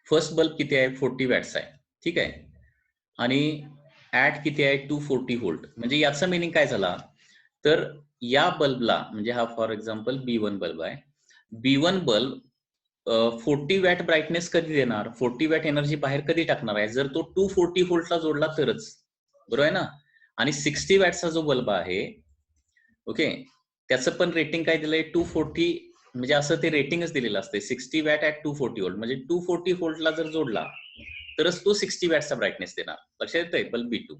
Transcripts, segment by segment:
First bulb किती आहे 40 watts आहे, ठीक आहे, आणि ऍट किती आहे 240 व्होल्ट. म्हणजे याचा मिनिंग काय झाला, तर या बल्बला म्हणजे हा फॉर एक्झाम्पल B1 बल्ब आहे, B1 बल्ब 40 वॅट ब्राईटनेस कधी देणार, 40 वॅट एनर्जी बाहेर कधी टाकणार आहे, जर तो 240 व्होल्टला जोडला तरच, बरोबर आहे ना. आणि 60 वॅटचा जो बल्ब आहे, ओके, त्याचं पण रेटिंग काय दिलंय 240, म्हणजे असं ते रेटिंगच दिलेलं असते 60 वॅट ऍट 240 व्होल्ट, म्हणजे 240 व्होल्टला जर जोडला तरच तो 60 वॅटचा ब्राईटनेस देणार. लक्षात येतंय, बल्ब B2.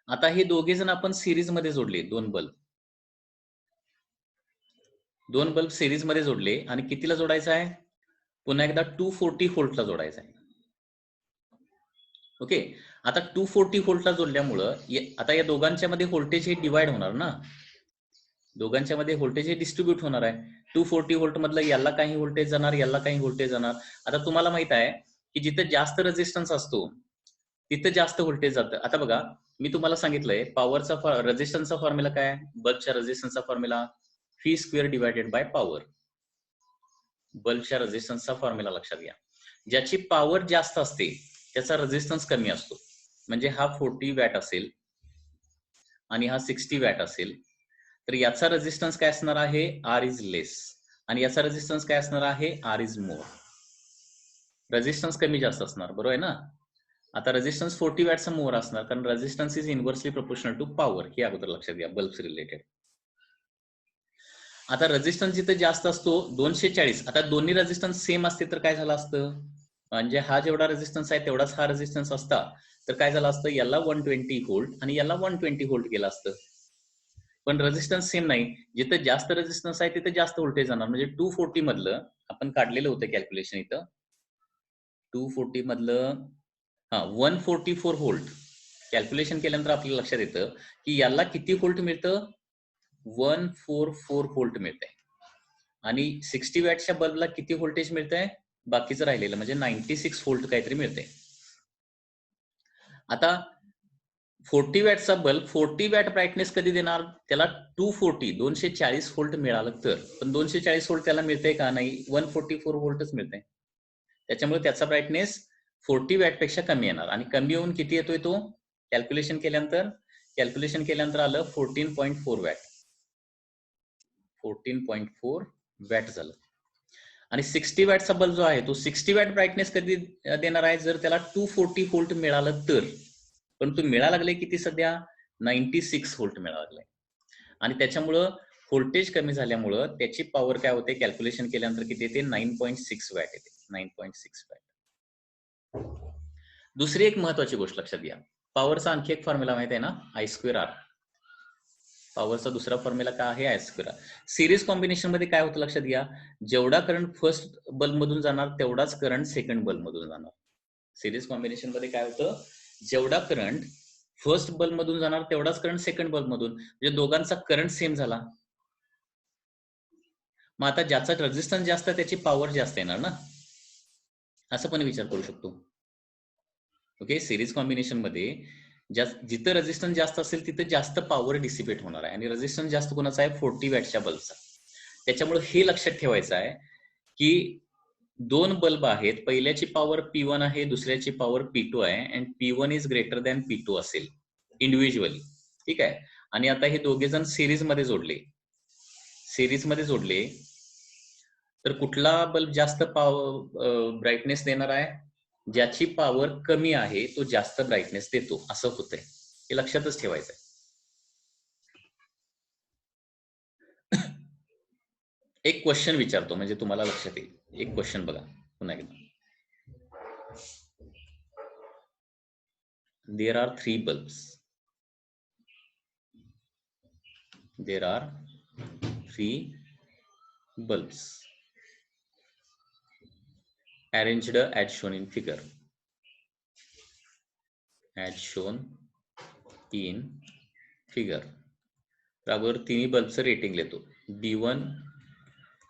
आता हे दोघे जण आपण सिरीज मध्ये जोडले, दोन बल्ब सिरीज मध्ये जोडले, आणि कितीला जोडायचं आहे, पुन्हा एकदा 240 व्होल्टला जोडायचं आहे. ओके, आता 240 व्होल्टला जोडल्यामुळं आता या दोघांच्या मध्ये व्होल्टेज हे डिवाइड होणार ना, दोघांच्या मध्ये व्होल्टेज हे डिस्ट्रीब्यूट होणार आहे. 240 व्होल्ट मधलं याला काही व्होल्टेज जाणार, याला काही व्होल्टेज जाणार. आता तुम्हाला माहित आहे की जिथे जास्त रेझिस्टन्स असतो तिथं जास्त व्होल्टेज जातं. आता बघा, मी तुम्हाला सांगितलंय पॉवरचा रेझिस्टन्सचा फॉर्म्युला काय, बल्बच्या रेझिस्टन्सचा formula V² divided by power. बल्बच्या रेझिस्टन्सचा फॉर्म्युला लक्षात घ्या, ज्याची पॉवर जास्त असते त्याचा रेझिस्टन्स कमी असतो. म्हणजे हा 40 वॅट असेल आणि हा 60 वॅट असेल, तर याचा रेझिस्टन्स काय असणार आहे, R इज लेस, आणि याचा रेझिस्टन्स काय असणार आहे, R इज मोर. रेझिस्टन्स कमी जास्त असणार, बरोबर आहे ना. आता रेझिस्टन्स 40 वॅटचा मोर असणार, कारण resistance is inversely proportional to power, हे अगोदर लक्षात घ्या बल्ब्स रिलेटेड. आता रेझिस्टन्स जिथे जास्त असतो 240, आता दोन्ही रेझिस्टन्स सेम असते तर काय झालं असतं, म्हणजे हा जेवढा रेझिस्टन्स आहे तेवढाच हा रेझिस्टन्स असता, तर काय झालं असतं, याला 120 व्होल्ट आणि याला 120 व्होल्ट गेला असतं. पण रेझिस्टन्स सेम नाही, जिथे जास्त रेझिस्टन्स आहे तिथे जास्त व्होल्टेज जाणार. म्हणजे 240 मधलं आपण काढलेलं होतं कॅल्क्युलेशन इथं, 240 मधलं 144 व्होल्ट कॅल्क्युलेशन केल्यानंतर आपल्याला लक्षात येतं की याला किती व्होल्ट मिळतं, 144 व्होल्ट मिळतंय, आणि 60 वॅटच्या बल्बला किती व्होल्टेज मिळतंय, बाकीचं राहिलेलं म्हणजे 96 व्होल्ट काहीतरी मिळतंय. आता 40 वॅटचा बल्ब 40 वॅट ब्राईटनेस कधी देणार, त्याला 240 व्होल्ट मिळालं तर, पण 240 व्होल्ट त्याला मिळतंय का, नाही, 144 व्होल्टच मिळतंय. त्याच्यामुळे त्याचा ब्राईटनेस 40 वॅट पेक्षा कमी येणार, आणि कमी येऊन किती येतोय तो, कॅल्क्युलेशन केल्यानंतर आलं 14.4 वॅट, 14.4 वॅट झालं. आणि 60 वॅटचा बल्ब जो आहे तो 60 वॅट ब्राईटनेस कधी देणार आहे, जर त्याला 240 व्होल्ट मिळालं तर, पण तो मिळायला लागले किती सध्या, 96 व्होल्ट मिळायला लागलाय, आणि त्याच्यामुळं व्होल्टेज कमी झाल्यामुळं त्याची पॉवर काय होते, कॅल्क्युलेशन केल्यानंतर किती येते, 9.6 वॅट येते, 9.6 वॅट. दुसरी एक महत्वाची गोष्ट लक्षात घ्या, पॉवरचा आणखी एक फॉर्म्युला माहित आहे ना, I²R. पॉवरचा दुसरा फॉर्म्युला काय आहे, I²R. सिरीज कॉम्बिनेशन मध्ये काय होतं लक्षात घ्या, जेवढा करंट फर्स्ट बल्ब मधून जाणार तेवढाच करंट सेकंड बल्ब मधून जाणार. सिरीज कॉम्बिनेशन मध्ये काय होतं, जेवढा करंट फर्स्ट बल्ब मधून जाणार तेवढाच करंट सेकंड बल्ब मधून, म्हणजे दोघांचा करंट सेम झाला. मग आता ज्याचा रेझिस्टन्स जास्त त्याची पॉवर जास्त येणार ना, असं पण विचार करू शकतो. ओके, सिरीज कॉम्बिनेशन मध्ये जिथं रेझिस्टन्स जास्त असेल तिथे जास्त पॉवर डिसिपेट होणार आहे, आणि रेझिस्टन्स जास्त कोणाचा आहे, 40 वॅटच्या बल्बचा. त्याच्यामुळे हे लक्षात ठेवायचं आहे की दोन बल्ब आहेत, पहिल्याची पॉवर P1 आहे, दुसऱ्याची पॉवर P2 आहे, and P1 is greater than P2 असेल इंडिव्हिज्युअली, ठीक आहे. आणि आता हे दोघे जण सिरीज मध्ये जोडले तर कुठला बल्ब जास्त ब्राईटनेस देणार आहे, ज्याची पॉवर कमी आहे तो जास्त ब्राईटनेस देतो, असं होतंय, हे लक्षातच ठेवायचंय. एक क्वेश्चन विचारतो म्हणजे तुम्हाला लक्षात येईल. एक क्वेश्चन बघा पुन्हा एकदा. There are three bulbs. There are three bulbs arranged as shown in figure. As shown in figure. अगोदर तिन्ही बल्बचं रेटिंग लेतो. B1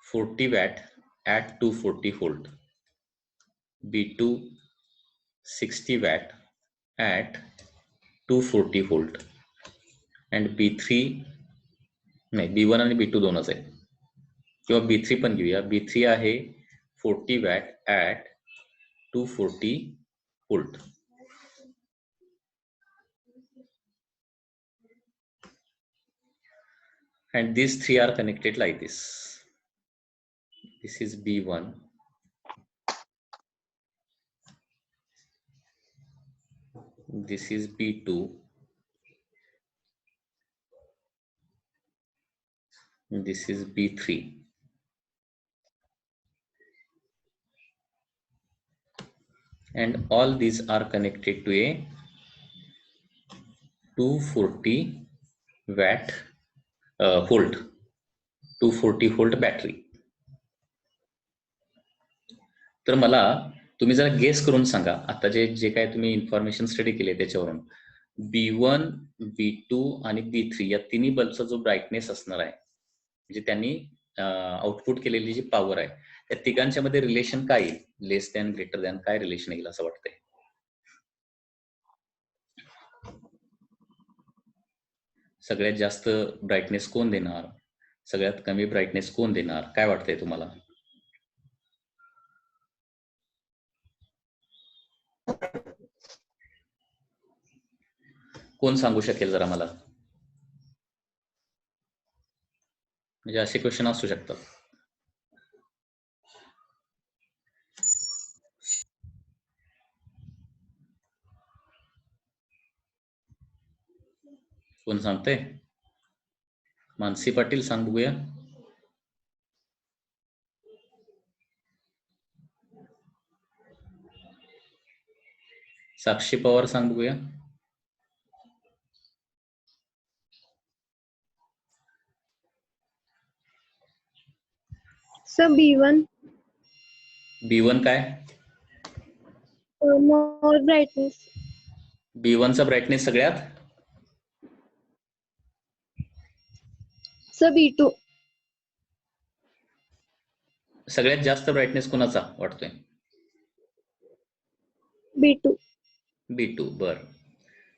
40 watt at 240 volt. B2 60 watt at 240 volt. and B3 नाही, B1 आणि B2 दोनच आहे, किंवा B3 पण घेऊया. B3 आहे 40 watt at 240 volt. And these three are connected like this. This is B1. This is B2. This is B3. And all these are connected to a 240 watt volt, 240 volt battery. तर मला तुम्ही जरा guess करून सांगा, आता जे काय तुम्ही इन्फॉर्मेशन स्टडी केले त्याच्यावरून, B1, B2 आणि B3 या तिन्ही बल्बचा जो ब्राईटनेस असणार आहे, म्हणजे त्यांनी आउटपुट केलेली जी पॉवर आहे, त्या तिघांच्या मध्ये रिलेशन काय येईल? लेस दॅन, ग्रेटर दॅन, काय रिलेशन येईल असं वाटतंय? सगळ्यात जास्त ब्राईटनेस कोण देणार, सगळ्यात कमी ब्राईटनेस कोण देणार, काय वाटतंय तुम्हाला? कोण सांगू शकेल जरा मला? म्हणजे असे क्वेश्चन असू शकतात. कोण सांगते? मानसी पाटील सांग बघूया. साक्षी पवार सांग बघूया. Sir B1. B1 काय? मोर ब्राईटनेस. B1 चा ब्राईटनेस सगळ्यात? Sir B2. सगळ्यात जास्त ब्राईटनेस कोणाचा वाटतोय? B2. B2. बर,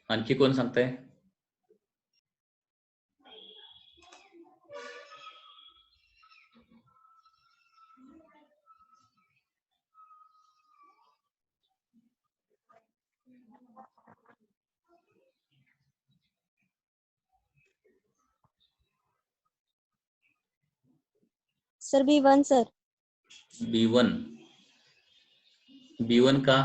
आणखी कोण सांगताय? Sir B1 sir. B1. B1 का?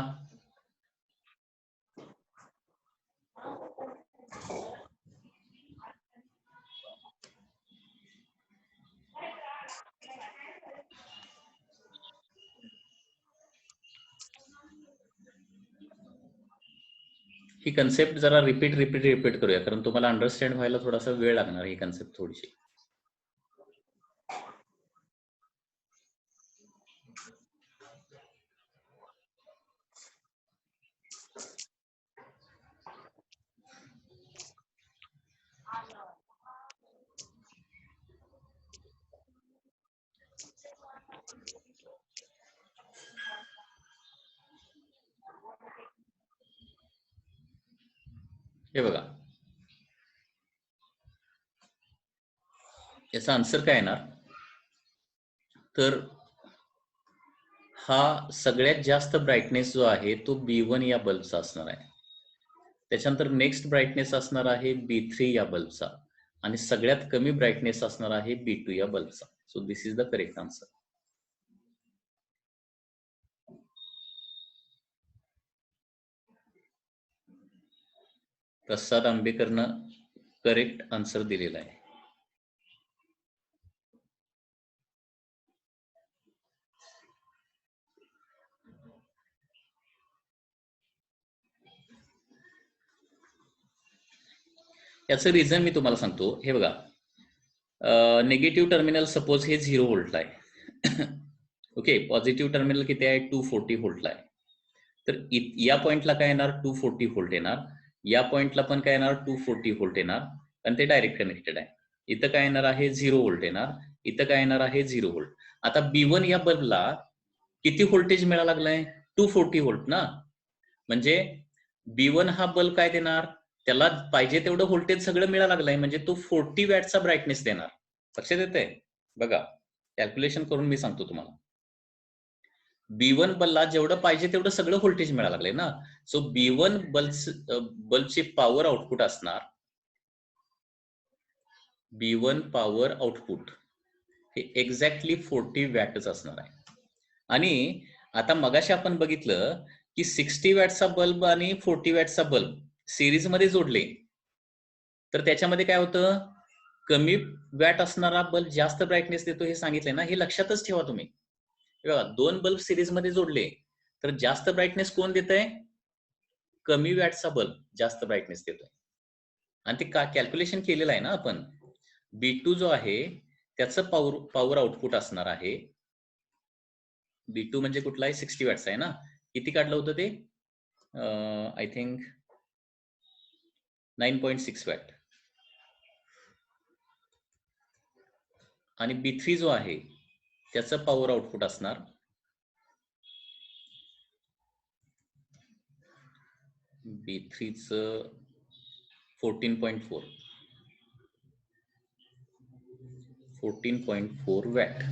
ही कन्सेप्ट जरा रिपीट करूया, कारण तुम्हाला अंडरस्टँड व्हायला थोडासा वेळ लागणार ही कन्सेप्ट थोडीशी. हे बघा, याचा आन्सर काय येणार? तर हा सगळ्यात जास्त ब्राईटनेस जो आहे तो B1 या बल्बचा असणार आहे. त्याच्यानंतर नेक्स्ट ब्राईटनेस असणार आहे B3 या बल्बचा, आणि सगळ्यात कमी ब्राईटनेस असणार आहे B2 या बल्बचा. So this is the correct answer. Prasad आंबेकरनं करेक्ट आन्सर दिलेला आहे. याचं रिझन मी तुम्हाला सांगतो. हे बघा, निगेटिव्ह टर्मिनल सपोज हे 0 व्होल्टला आहे. ओके, पॉझिटिव्ह टर्मिनल किती आहे? 240 व्होल्टला आहे. तर या पॉइंटला काय येणार? 240 व्होल्ट येणार. या पॉइंटला पण काय येणार? 240 व्होल्ट येणार, कारण ते डायरेक्ट कनेक्टेड आहे. इथं काय येणार आहे? 0 व्होल्ट येणार. इथं काय येणार आहे? 0 व्होल्ट. आता B1 या बल्बला किती व्होल्टेज मिळायला लागलाय? 240 व्होल्ट ना. म्हणजे B1 हा बल्ब काय देणार? त्याला पाहिजे तेवढं व्होल्टेज सगळं मिळायला लागलंय, म्हणजे तो 40 वॅटचा ब्राईटनेस देणार. लक्षात येतंय? बघा, कॅल्क्युलेशन करून मी सांगतो तुम्हाला. B1 बल्बला जेवढं पाहिजे तेवढं सगळं व्होल्टेज मिळायला लागले ना. सो B1 बल्बची पॉवर आउटपुट असणार, B1 पॉवर आउटपुट हे एक्झॅक्टली 40 वॅटच असणार आहे. आणि आता मगाशी आपण बघितलं की 60 वॅटचा बल्ब आणि 40 वॅटचा बल्ब सिरीज मध्ये जोडले तर त्याच्यामध्ये काय होतं, कमी वॅट असणारा बल्ब जास्त ब्राईटनेस देतो हे सांगितलंय ना. हे लक्षातच ठेवा तुम्ही. बघा, दोन बल्ब सिरीज मध्ये जोडले तर जास्त ब्राईटनेस कोण देत आहे, कमी वॅटचा बल्ब जास्त ब्राईटनेस देतोय. आणि ते का कॅल्क्युलेशन केलेलं आहे ना आपण. B2 जो आहे त्याचं पॉवर आउटपुट असणार आहे, B2 म्हणजे कुठला आहे, 60 वॅट्स आहे ना. किती काढलं होतं ते, आय थिंक 9.6 वॅट. आणि B3 जो आहे त्याचं पॉवर आउटपुट असणार B3 च 14.4 वॅट.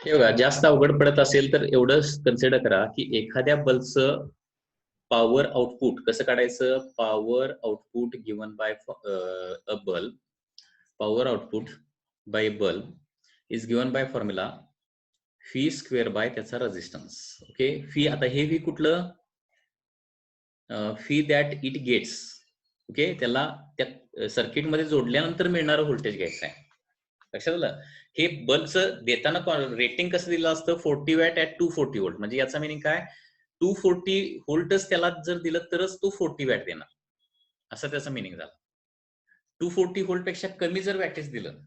हे बघा, जास्त अवघड पडत असेल तर एवढंच कन्सिडर करा की एखाद्या बल्बचं पॉवर आउटपुट कसं काढायचं. Power output given by a bulb, power output by bulb is given by formula V square by त्याचा रेझिस्टन्स. ओके, फी, आता हे फी कुठलं, V that it gets. Okay, त्याला त्या सर्किट मध्ये जोडल्यानंतर मिळणारं व्होल्टेज घ्यायचं आहे. लक्षात आलं. हे बल्बचं देताना रेटिंग कसं दिलं असतं, 40 वॅट ऍट 240 व्होल्ट. म्हणजे याचा मिनिंग काय, 240 व्होल्टच त्याला जर दिलं तरच तो 40 वॅट देणार, असं त्याचा मिनिंग झाला. 240 व्होल्ट पेक्षा कमी जर वॅटेज दिलं.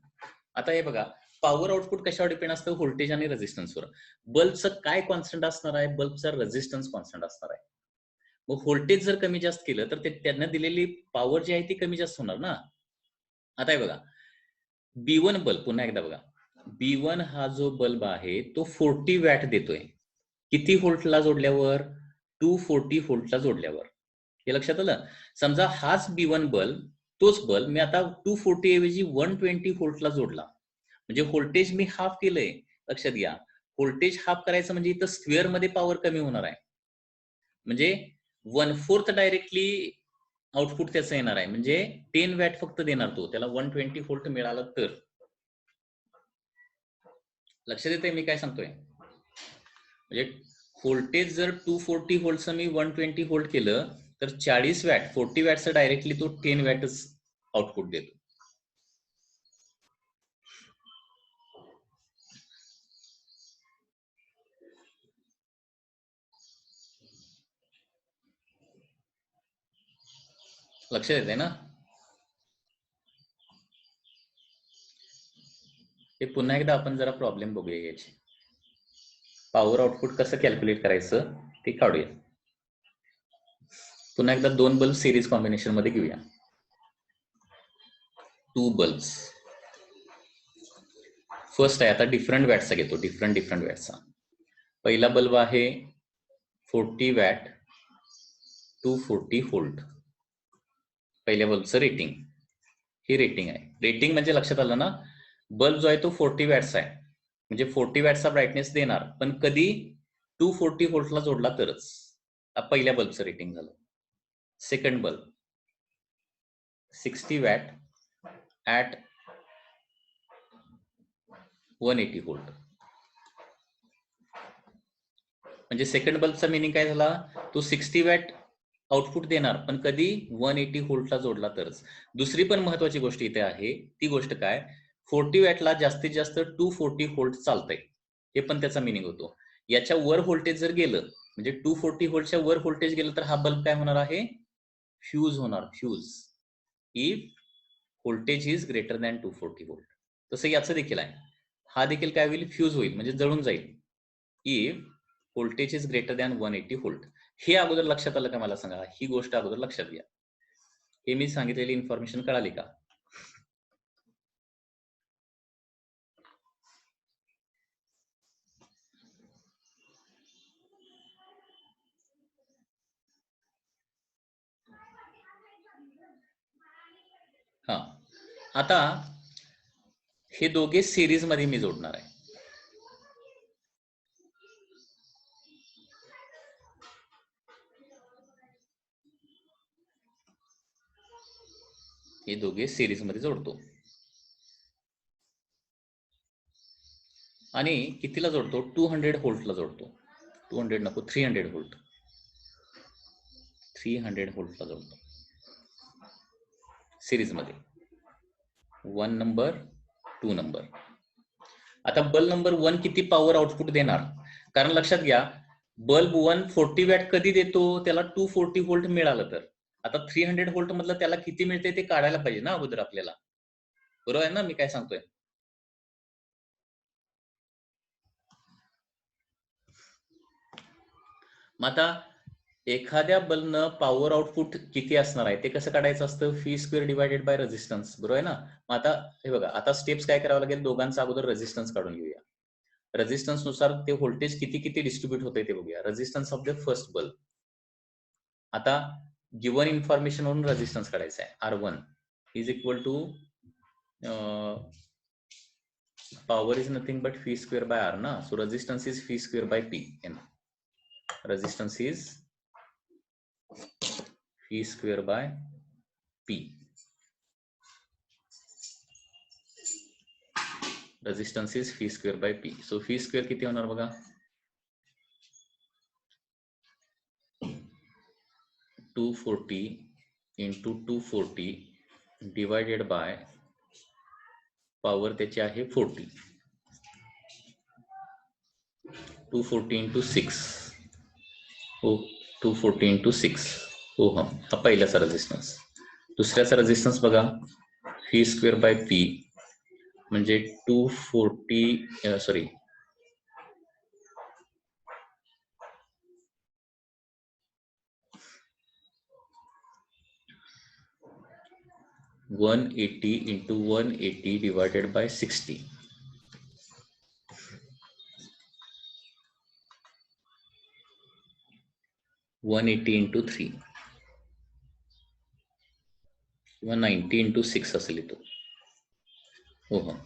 आता हे बघा, पॉवर आउटपुट कशावर डिपेंड असतं, व्होल्टेज आणि रेझिस्टन्सवर. बल्बचं काय कॉन्स्टंट असणार आहे, बल्बचा रेझिस्टन्स कॉन्स्टंट असणार आहे. मग व्होल्टेज जर कमी जास्त केलं तर त्यांना दिलेली पॉवर जी आहे ती कमी जास्त होणार ना. आता हे बघा, B1 बल्ब, पुन्हा एकदा बघा, B1 हा जो बल्ब आहे तो 40 वॅट देतोय. किती व्होल्टला जोडल्यावर, 240 व्होल्टला जोडल्यावर. हे लक्षात आलं. समजा हाच B1 बल्ब, तोच बल्ब मी आता 240 ऐवजी 120 व्होल्टला जोडला, म्हणजे व्होल्टेज मी हाफ केलंय. लक्षात घ्या, व्होल्टेज हाफ करायचं म्हणजे इथं स्क्वेअर मध्ये पॉवर कमी होणार आहे. म्हणजे 1/4 डायरेक्टली आउटपुट त्याचं येणार आहे. म्हणजे 10 वॅट फक्त देणार तो, त्याला 120 व्होल्ट मिळाला तर. लक्षात येते मी काय सांगतोय. म्हणजे व्होल्टेज जर 240 व्होल्टचं मी 120 व्होल्ट केलं तर 40 वॅट, 40 वॅटचं डायरेक्टली तो 10 वॅटच आउटपुट देतो. लक्षात येते ना. हे पुन्हा एकदा आपण जरा प्रॉब्लेम बघूया याची. पॉवर आउटपुट कसं कॅल्क्युलेट करायचं ते काढूया. पुन्हा एकदा दोन बल्ब सिरीज कॉम्बिनेशन मध्ये घेऊया. 2 बल्ब्स. फर्स्ट आहे, आता डिफरंट वॅटचा घेतो, डिफरंट वॅटचा. पहिला बल्ब आहे 40 वॅट 240 व्होल्ट. पहिल्या बल्बचं रेटिंग, ही रेटिंग आहे. रेटिंग म्हणजे लक्षात आलं ना, बल्ब जो आहे तो 40 वॅट्स आहे, म्हणजे 40 वॅटचा ब्राईटनेस देणार, पण कधी 240 व्होल्टला जोडला तरच. पहिल्या बल्बचं रेटिंग झालं. Second bulb 60 watt at 180 volt. म्हणजे सेकंड बल्बचा मिनिंग काय झाला, तो 60 वॅट आउटपुट देणार, पण कधी 180 व्होल्टला जोडला तरच. दुसरी पण महत्वाची गोष्ट इथे आहे, ती गोष्ट काय, 40 वॅटला जास्तीत जास्त 240 व्होल्ट चालतंय, हे पण त्याचा मिनिंग होतो. याच्या वर व्होल्टेज जर गेलं, म्हणजे 240 व्होल्टच्या वर व्होल्टेज गेलं तर हा बल्ब काय होणार आहे, फ्यूज होणार, fuse. If voltage is greater than 240 volt. तसं याचं देखील आहे, हा देखील काय होईल, फ्यूज होईल, म्हणजे जळून जाईल. If voltage is greater than 180 volt. हे अगोदर लक्षात आलं का मला सांगा, ही गोष्ट अगोदर लक्षात घ्या. हे मी सांगितलेली इन्फॉर्मेशन कळाली का. हा, आता हे दोघे सिरीज मध्ये मी जोडणार आहे. हे दोघे सिरीज मध्ये जोडतो आणि कितीला जोडतो? 200 व्होल्टला जोडतो. 200 नको, 300 व्होल्ट. 300 व्होल्टला जोडतो सिरीज मध्ये. 1 नंबर 2 नंबर. आता बल्ब नंबर 1 किती पॉवर आउटपुट देणार? कारण लक्षात घ्या, बल्ब 1 40 वॅट कधी देतो? त्याला 240 व्होल्ट मिळालं तर. आता 300 व्होल्ट मधलं त्याला किती मिळते ते काढायला पाहिजे ना अगोदर आपल्याला. बरोबर आहे ना मी काय सांगतोय? मग आता एखाद्या बल्बनं पॉवर आउटपुट किती असणार आहे ते कसं काढायचं असतं? Fee square divided by resistance. बरोबर आहे ना? मग आता हे बघा, आता स्टेप्स काय करावं लागेल? दोघांचा अगोदर रेझिस्टन्स काढून घेऊया. रेझिस्टन्स नुसार ते व्होल्टेज किती किती डिस्ट्रीब्यूट होते ते बघूया. Resistance of the first bulb. आता गिवन इन्फॉर्मेशन वरून रेझिस्टन्स काढायचा आहे. R1 is equal to power is nothing but phi square by R ना. So resistance is phi square by P. Resistance is phi square by P. Resistance is phi square by P. So phi square किती होणार बघा? 240 into 240 divided by power त्याची आहे 40. 240 into 6. हो, 240 into 6 ohm हा पहिल्याचा resistance. दुसऱ्याचा resistance बघा, phi square by P म्हणजे 240 sorry 180 into 180 divided by 60. 180 into 3 किंवा 90 into 6 असेल तो. ओहम.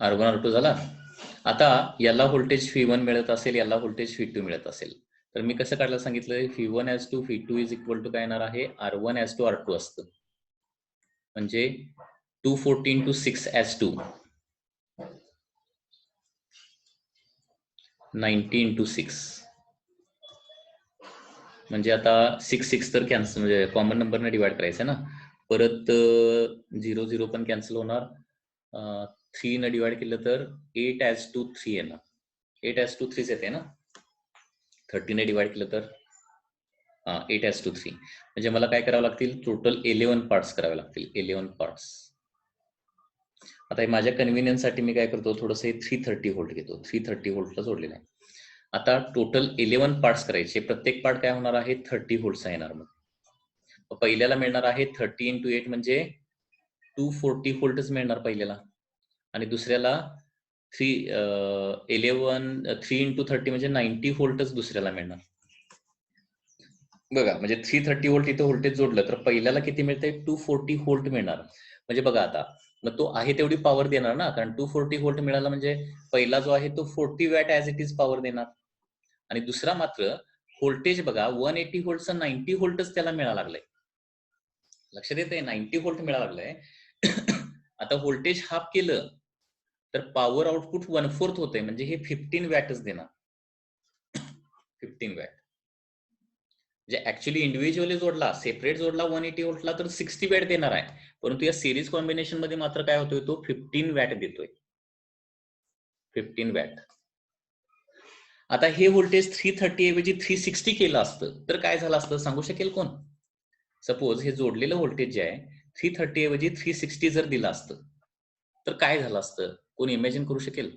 R1 R2 झाला. आता याला व्होल्टेज V1 मिळत असेल, याला व्होल्टेज V2 मिळत असेल, तर मी कसं काढायला सांगितलंय? V1 as to V2 is equal to काय येणार आहे? R1 as to R2 असतं. म्हणजे 240 into 6 as to 90 into 6. म्हणजे आता 6 तर कॅन्सल, म्हणजे कॉमन नंबरने डिवाइड करायचं ना. परत 0 पण कॅन्सल होणार. 3 न डिवाइड केलं तर 8 as to 3 येणार. 8 as to 3 येते ना. 30 ने डिवाइड केलं तर 8 as to 3. म्हणजे मला काय करावं लागतील? टोटल 11 पार्ट्स करावे लागतील. 11 पार्ट्स. आता हे माझ्या कन्व्हिनियन्ससाठी मी काय करतो? थोडंसं 330 व्होल्ट घेतो. 330 व्होल्टला जोडलेलं आहे. आता टोटल 11 पार्ट्स करायचे. प्रत्येक पार्ट काय होणार आहे? 30 व्होल्टचा येणार. मग पहिल्याला मिळणार आहे 30 into 8 म्हणजे 240 व्होल्टच मिळणार पहिल्याला. आणि दुसऱ्याला 3 into 30 म्हणजे 90 व्होल्टच दुसऱ्याला मिळणार. बघा, म्हणजे 330 व्होल्ट इथं व्होल्टेज जोडलं तर पहिल्याला किती मिळतंय? 240 व्होल्ट मिळणार. म्हणजे बघा आता, मग तो आहे तेवढी पॉवर देणार ना, कारण 240 व्होल्ट मिळाला म्हणजे पहिला जो आहे तो 40 watt as it is power देणार. आणि दुसरा मात्र व्होल्टेज बघा, 180 व्होल्टचा 90 व्होल्टच त्याला मिळायला लागलाय. लक्षात येतंय? 90 व्होल्ट मिळायला लागलाय. आता व्होल्टेज हाफ केलं तर पॉवर आउटपुट 1/4 होतंय, म्हणजे हे 15 वॅटच देणार. 15 वॅट. म्हणजे ऍक्च्युअली इंडिव्हिज्युअली जोडला, सेपरेट जोडला 180 व्होल्टला तर 60 वॅट देणार आहे. परंतु या सिरीज कॉम्बिनेशन मध्ये मात्र काय होतोय? तो 15 वॅट देतोय. 15 वॅट. आता हे व्होल्टेज 330 ऐवजी 360 केलं असतं तर काय झालं असतं? सांगू शकेल कोण? सपोज हे जोडलेलं व्होल्टेज जे आहे 330 ऐवजी 360 जर दिलं असतं तर काय झालं असतं? कोण इमॅजिन करू शकेल?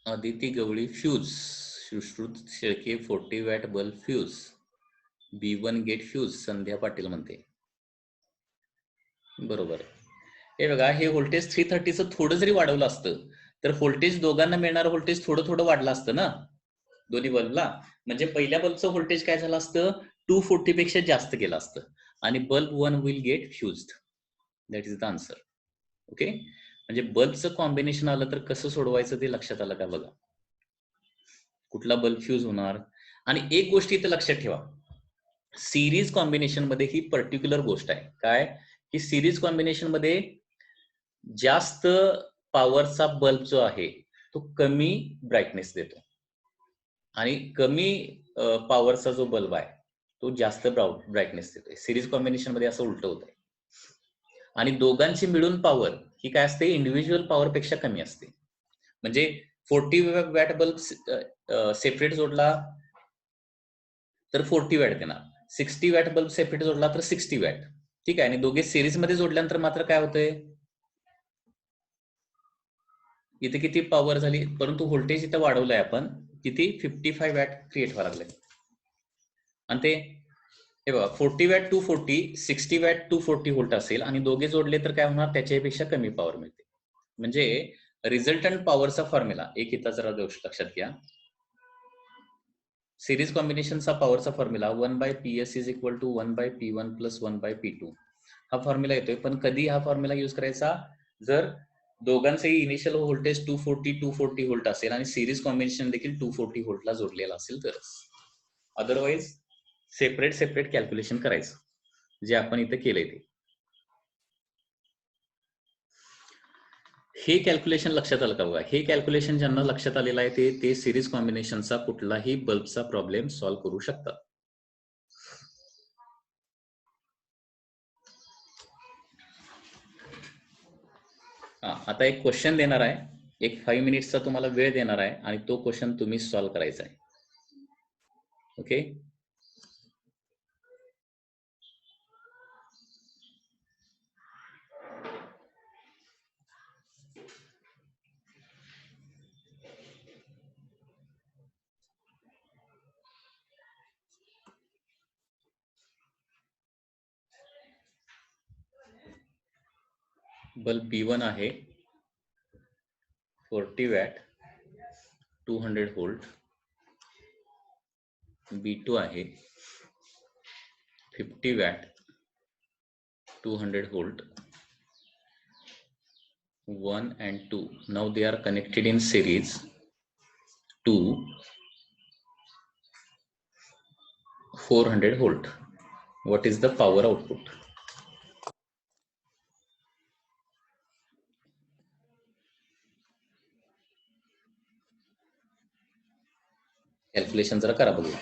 Aditi Gawali fuse, Sushrut Shelke 40 watt bulb fuse, B1 get fuse, Sandhya Patil म्हणते. बरोबर आहे. हे बघा, हे व्होल्टेज 330चं थोडं जरी वाढवलं असतं तर व्होल्टेज दोघांना मिळणारं व्होल्टेज थोडं थोडं वाढलं असतं ना दोन्ही बल्बला. म्हणजे पहिल्या बल्बचं व्होल्टेज काय झालं असतं, 240 पेक्षा जास्त गेलं असतं आणि bulb 1 will get fused. That is the answer. Okay, म्हणजे बल्बचं कॉम्बिनेशन आलं तर कसं सोडवायचं ते लक्षात आलं का बघा. कुठला बल्ब फ्यूज होणार. आणि एक गोष्ट इथे लक्षात ठेवा, सिरीज कॉम्बिनेशन मध्ये ही पर्टिक्युलर गोष्ट आहे काय, की सिरीज कॉम्बिनेशन मध्ये जास्त पॉवरचा बल्ब जो आहे तो कमी ब्राईटनेस देतो आणि कमी पॉवरचा जो बल्ब आहे तो जास्त ब्राईटनेस देतोय. सिरीज कॉम्बिनेशन मध्ये असं उलट होत आहे. आणि दोघांची मिळून पॉवर ही काय असते, इंडिव्हिज्युअल पॉवर पेक्षा कमी असते. म्हणजे 40 वॅट बल्ब सेपरेट जोडला तर 40 वॅट देणार, 60 वॅट बल्ब सेपरेट जोडला तर 60 वॅट. ठीक आहे. आणि दोघे सिरीज मध्ये जोडल्यानंतर मात्र काय होतंय, इथे किती पॉवर झाली, परंतु व्होल्टेज इथं वाढवलंय आपण किती, 55 वॅट क्रिएट व्हायला लागले. आणि ते हे बघा 40 वॅट 240, 60 वॅट 240 व्होल्ट असेल आणि दोघे जोडले तर काय होणार, त्याच्यापेक्षा कमी पॉवर मिळते. म्हणजे रिझल्टंट पॉवरचा फॉर्म्युला एक इथं जरा लक्षात घ्या. सिरीज कॉम्बिनेशनचा पॉवरचा formula 1/PS is equal to 1/P1 plus 1/P2 हा फॉर्म्युला येतोय. पण कधी हा फॉर्म्युला यूज करायचा, जर दोघांचेही इनिशियल व्होल्टेज 240 व्होल्ट असेल आणि सिरीज कॉम्बिनेशन देखील 240 व्होल्टला जोडलेला असेल तरच. अदरवाईज सेपरेट कॅल्क्युलेशन करायचं, जे आपण इथे केलंय ते. हे कॅल्क्युलेशन लक्षात आलं का बघा. हे कॅल्क्युलेशन ज्यांना लक्षात आलेलं आहे ते सिरीज कॉम्बिनेशनचा कुठलाही बल्बचा प्रॉब्लेम सॉल्व्ह करू शकतात. आता एक क्वेश्चन देणार आहे, एक 5 मिनिट्सचा तुम्हाला वेळ देणार आहे आणि तो क्वेश्चन तुम्ही सॉल्व्ह करायचा आहे. ओके, बल्ब B1 आहे 40 वॅट 200 व्होल्ट, B2 आहे 50 watt 200 volt, 1 and 2. Now they are connected in series to 400 volt. What is the power output? Calculation जरा करा बघूया.